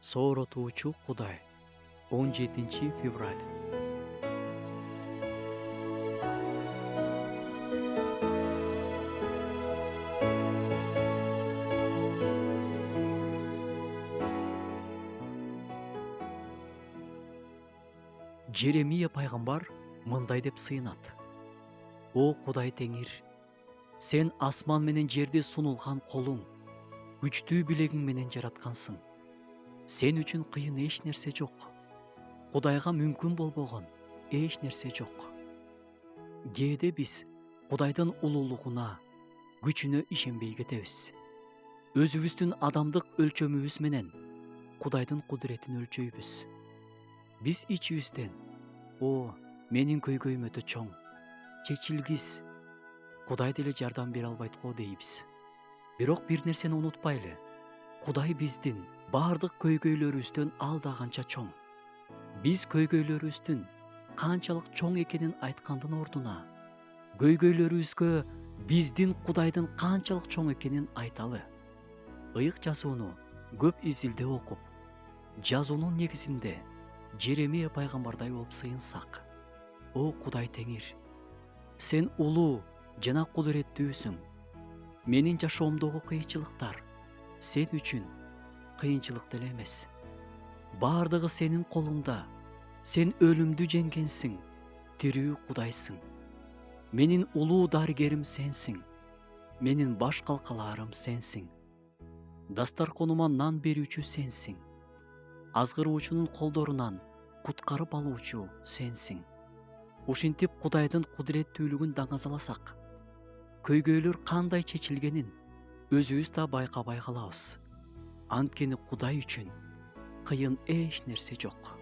Сооротуучу Кудай. 17 февраль. Жеремия пайгамбар мындай деп сыйынат: О Кудай Теңир, сен асман менен жерди сунулган колуң, күчтүү билегиң менен жараткансың. Сен үчүн кыйын эч нерсе жок. Кудайга мүмкүн болбогон эч нерсе жок. Кээде биз Кудайдын улуулугуна, күчүнө ишенбей кетебиз. Өзүбүздүн адамдык өлчөмүбүз менен Кудайдын кудуретин өлчөйбүз. Биз ичибизден: О, менин көйгөйүм өтө чоң, чечилгис, Кудай деле жардам бере албайт го дейбиз. Бирок бир нерсени унутпайлы: Кудай биздин баардык көйгөйлөрүбүздөн алда канча чоң. Биз көйгөйлөрүбүздүн канчалык чоң экенин айткандын ордуна, көйгөйлөрүбүзгө биздин Кудайдын канчалык чоң экенин айталы. Ыйык жазууну көп изилдеп окуп, жазуунун негизинде Жеремия пайгамбардай болуп сыйынсак: О Кудай Теңир, сен улуу жана кудуреттүүсүң. Менин жашоомдогу кыйынчылыктар сен үчүн кыйынчылык деле эмес. Баардыгы сенин колуңда. Сен өлүмдү жеңгенсиң, тирүү Кудайсың. Менин улуу дарыгерим сенсиң. Менин баш калкалаарым сенсиң. Дастарконума нан берүүчү сенсиң. Азгыруучунун колдорунан куткарып алуучу сенсиң. Ушинтип Кудайдын кудуреттүүлүгүн даңазаласак, көйгөйлөр кандай чечилгенин өзүбүз да байкабай калабыз. Анткени Кудай үчүн кыйын эч нерсе жок.